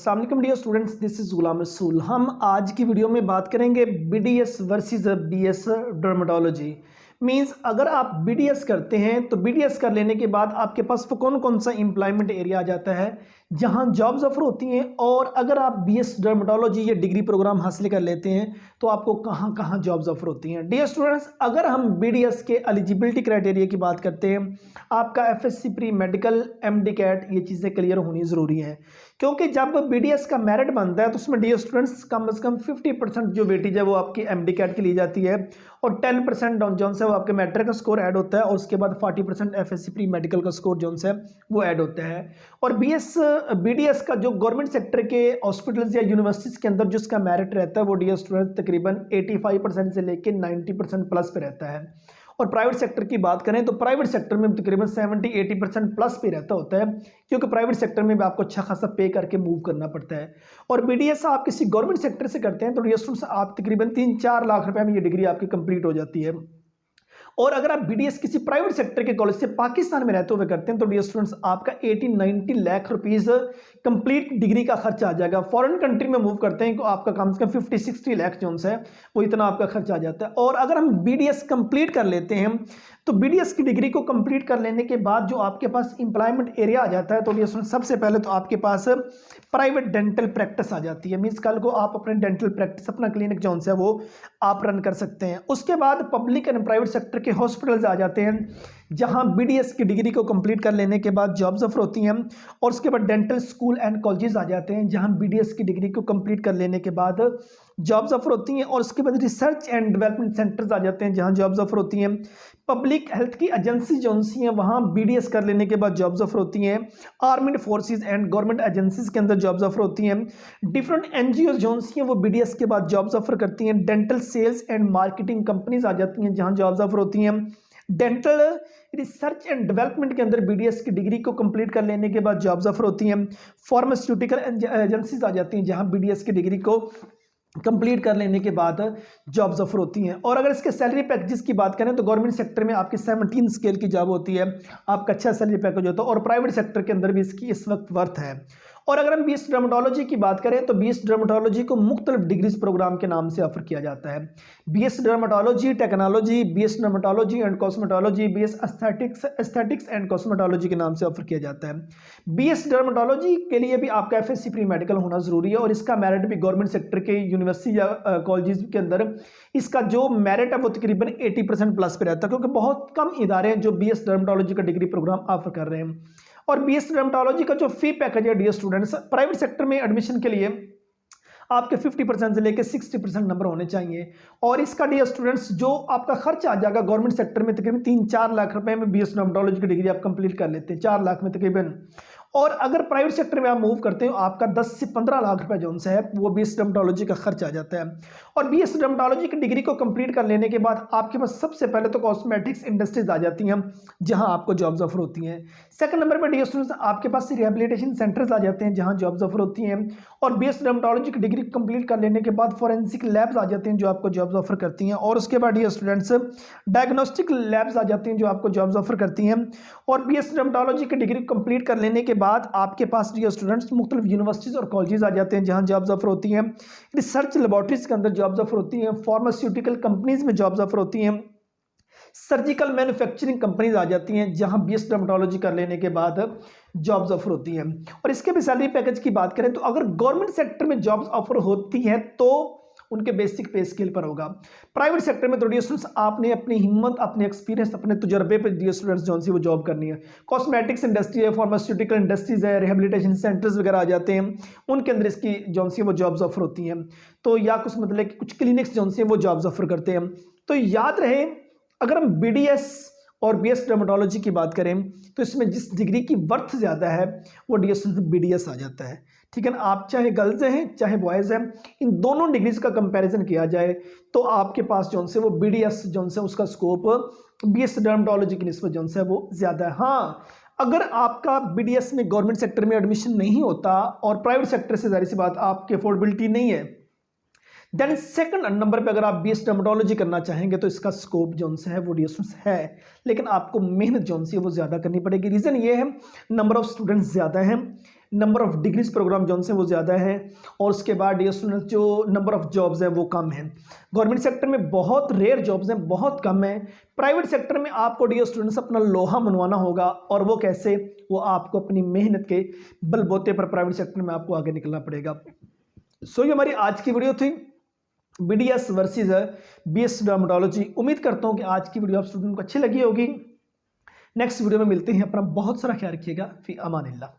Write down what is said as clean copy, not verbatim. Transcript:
अस्सलाम वालेकुम dear students, this is Ghulam Rasool. हम आज की वीडियो में बात करेंगे BDS versus BS dermatology. Means अगर आप बीडीएस करते हैं तो बीडीएस कर लेने के बाद आपके पास वो कौन कौन सा एम्प्लॉयमेंट एरिया आ जाता है जहां जॉब्स ऑफर होती हैं, और अगर आप बीएस डर्मेटोलॉजी या डिग्री प्रोग्राम हासिल कर लेते हैं तो आपको कहां कहां जॉब्स ऑफर होती हैं। डियर स्टूडेंट्स, अगर हम बीडीएस के एलिजिबिलिटी क्राइटेरिया की बात करते हैं, आपका FSC pre medical, MDCAT, ये चीज़ें क्लियर होनी ज़रूरी है, क्योंकि जब बीडीएस का मेरिट बनता है तो उसमें डियर स्टूडेंट्स कम से कम 50% जो वेटेज है वो आपकी एमडी कैट की ली जाती है, और 10% जौन से वो आपके मैट्रिक का स्कोर ऐड होता है, और उसके बाद 40% एफएससी प्री मेडिकल का स्कोर जौन से वो ऐड होता है। और बीडीएस का जो गवर्नमेंट सेक्टर के हॉस्पिटल्स या यूनिवर्सिटीज़ के अंदर जिसका मेरिट रहता है वो डियर स्टूडेंट्स तकरीबन 85% से लेकर 90% प्लस पे रहता है। और प्राइवेट सेक्टर की बात करें तो प्राइवेट सेक्टर में तकरीबन 70-80% प्लस पे रहता होता है, क्योंकि प्राइवेट सेक्टर में भी आपको अच्छा खासा पे करके मूव करना पड़ता है। और बीडीएस आप किसी गवर्नमेंट सेक्टर से करते हैं तो डियर स्टूडेंट्स आप तकरीबन 3-4 लाख रुपए में ये डिग्री आपकी कंप्लीट हो जाती है। और अगर आप बीडीएस किसी प्राइवेट सेक्टर के कॉलेज से पाकिस्तान में रहते हुए करते हैं तो डियर स्टूडेंट्स आपका 80-90 लाख रुपीस कंप्लीट डिग्री का खर्चा आ जाएगा। फॉरेन कंट्री में मूव करते हैं तो आपका कम से कम 50-60 लाख जोन है वो इतना आपका खर्चा आ जाता है। और अगर हम बीडीएस कंप्लीट कर लेते हैं तो बीडीएस की डिग्री को कंप्लीट कर लेने के बाद जो आपके पास एम्प्लॉयमेंट एरिया आ जाता है तो डियर स्टूडेंट्स सबसे पहले तो आपके पास प्राइवेट डेंटल प्रैक्टिस आ जाती है। मींस कल को आप अपने डेंटल प्रैक्टिस, अपना क्लिनिक जोन है वो आप रन कर सकते हैं। उसके बाद पब्लिक एंड प्राइवेट सेक्टर के हॉस्पिटल्स आ जाते हैं जहां बीडीएस की डिग्री को कंप्लीट कर लेने के बाद जॉब्स ऑफर होती हैं। और उसके बाद डेंटल स्कूल एंड कॉलेजेस आ जाते हैं जहां बीडीएस की डिग्री को कंप्लीट कर लेने के बाद जॉब्स ऑफर होती हैं। और उसके बाद रिसर्च एंड डेवलपमेंट सेंटर्स आ जाते हैं जहां जॉब्स ऑफर होती हैं। पब्लिक हेल्थ की एजेंसी जो हैं वहां बीडीएस कर लेने के बाद जॉब्स ऑफर होती हैं। Armed forces and government agencies के अंदर जॉब्स ऑफर होती हैं। डिफरेंट एनजीओ जो हैं वो बीडीएस के बाद जॉब्स ऑफर करती हैं। Dental sales and marketing companies आ जाती हैं जहां जॉब्स ऑफर होती हैं। डेंटल रिसर्च एंड डेवलपमेंट के अंदर बीडीएस की डिग्री को कंप्लीट कर लेने के बाद जॉब्स ऑफर होती हैं। फार्मास्यूटिकल एजेंसीज आ जाती हैं जहां बीडीएस की डिग्री को कंप्लीट कर लेने के बाद जॉब्स ऑफर होती हैं। और अगर इसके सैलरी पैकेजेस की बात करें तो गवर्नमेंट सेक्टर में आपकी 17 स्केल की जॉब होती है, आपका अच्छा सैलरी पैकेज होता है, और प्राइवेट सेक्टर के अंदर भी इसकी इस वक्त वर्थ है। और अगर हम बीएस डर्मेटोलॉजी की बात करें तो बीएस डर्मेटोलॉजी को मुख्तलिफ डिग्रीज प्रोग्राम के नाम से ऑफर किया जाता है। BS dermatology technology, BS dermatology and cosmetology, BS aesthetics and cosmetology के नाम से ऑफर किया जाता है। बीएस डर्मेटोलॉजी के लिए भी आपका एफएससी प्री मेडिकल होना जरूरी है, और इसका मेरिट भी गवर्नमेंट सेक्टर के यूनिवर्सिटी या कॉलेजेस के अंदर इसका जो मेरिट है वो तकरीबन 80% प्लस पे रहता है, क्योंकि बहुत कम इदारे हैं जो बीएस डर्मेटोलॉजी का डिग्री प्रोग्राम ऑफर कर रहे हैं। और बीएस डर्मेटोलॉजी का जो फी पैकेज है डियर स्टूडेंट्स, प्राइवेट सेक्टर में एडमिशन के लिए आपके 50% से लेकर 60% नंबर होने चाहिए। और इसका डियर स्टूडेंट्स जो आपका खर्च आ जाएगा गवर्नमेंट सेक्टर में तकरीबन 3-4 लाख रुपए में बीएस डर्मेटोलॉजी की डिग्री आप कंप्लीट कर लेते हैं, 4 लाख में तकरीबन। और अगर प्राइवेट सेक्टर में आप मूव करते हो आपका 10 से 15 लाख रुपए जो है वो बीएस डर्मेटोलॉजी का खर्च आ जाता है। और बीएस डर्मेटोलॉजी की डिग्री को कंप्लीट कर लेने के बाद आपके पास सबसे पहले तो कॉस्मेटिक्स इंडस्ट्रीज आ जाती हैं जहां आपको जॉब्स ऑफर होती हैं। सेकंड नंबर पर डियर स्टूडेंट्स आपके पास रिहेबिलिटेशन सेंटर्स आ जाते हैं जहां जॉब्स ऑफर होती हैं। और बीएस डर्मेटोलॉजी की डिग्री कंप्लीट कर लेने के बाद फॉरेंसिक लैब्स आ जाते हैं जो आपको जॉब्स ऑफर करती हैं। और उसके बाद डियर स्टूडेंट्स डायग्नोस्टिक लैब्स आ जाती हैं जो आपको जॉब्स ऑफर करती हैं। और बीएस डर्मेटोलॉजी की डिग्री कंप्लीट कर लेने के बाद आपके पास डियर स्टूडेंट्स मुख्तलिफ यूनिवर्सिटीज और कॉलेजेस आ जाते हैं जहां जॉब्स ऑफर होती हैं। रिसर्च लेबोरेटरीज के अंदर जॉब्स ऑफर होती हैं। फार्मास्यूटिकल कंपनीज में जॉब्स ऑफर होती हैं। सर्जिकल मैन्युफैक्चरिंग कंपनीज आ जाती हैं जहां बीएस डर्मेटोलॉजी कर लेने के बाद जॉब्स ऑफर होती हैं। और इसके भी सैलरी पैकेज की बात करें तो अगर गवर्नमेंट सेक्टर में जॉब्स ऑफर होती हैं तो उनके बेसिक पे स्केल पर होगा। प्राइवेट सेक्टर में तो डियर स्टूडेंट्स आपने अपनी हिम्मत, अपने एक्सपीरियंस, अपने तजुर्बे पे डियर स्टूडेंट्स जो सी वो जॉब करनी है। कॉस्मेटिक्स इंडस्ट्री है, फार्मास्यूटिकल इंडस्ट्रीज है, रिहेबिलिटेशन सेंटर्स वगैरह आ जाते हैं, उनके अंदर इसकी जो सी वो जॉब्स ऑफर होती हैं। तो या कुछ मतलब कि कुछ क्लिनिक्स जो सी वो जॉब्स ऑफर करते हैं। तो याद रहे अगर हम बीडीएस और बीएस डर्मेटोलॉजी की बात करें तो इसमें जिस डिग्री की वर्थ ज़्यादा है वो बीडीएस आ जाता है। ठीक है ना, आप चाहे गर्ल्स हैं चाहे बॉयज़ हैं, इन दोनों डिग्रीज का कंपैरिजन किया जाए तो आपके पास जो से वो बीडीएस जो से उसका स्कोप बीएस डर्मेटोलॉजी की निस्बत जो है वो ज़्यादा है। हाँ, अगर आपका बीडीएस में गवर्नमेंट सेक्टर में एडमिशन नहीं होता और प्राइवेट सेक्टर से जाहिर सी बात आपकी अफोर्डेबिलिटी नहीं है, देन सेकंड नंबर पे अगर आप बीएस डर्मेटोलॉजी करना चाहेंगे तो इसका स्कोप जो है वो डिस्टेंस है, लेकिन आपको मेहनत जो है वो ज़्यादा करनी पड़ेगी। रीज़न ये है नंबर ऑफ स्टूडेंट्स ज़्यादा हैं, नंबर ऑफ डिग्रीज प्रोग्राम जो हैं वो ज़्यादा है, और उसके बाद डियर स्टूडेंट्स जो नंबर ऑफ जॉब्स हैं वो कम है। गवर्नमेंट सेक्टर में बहुत रेयर जॉब्स हैं, बहुत कम है। प्राइवेट सेक्टर में आपको डियर स्टूडेंट्स अपना लोहा मनवाना होगा, और वो कैसे, वो आपको अपनी मेहनत के बलबूते पर प्राइवेट सेक्टर में आपको आगे निकलना पड़ेगा। सो ये हमारी आज की वीडियो थी, BDS वर्सेस BS डर्मेटोलॉजी। उम्मीद करता हूँ कि आज की वीडियो आप स्टूडेंट को अच्छी लगी होगी। नेक्स्ट वीडियो में मिलते हैं, अपना बहुत सारा ख्याल रखिएगा। फी अमानिल्लाह।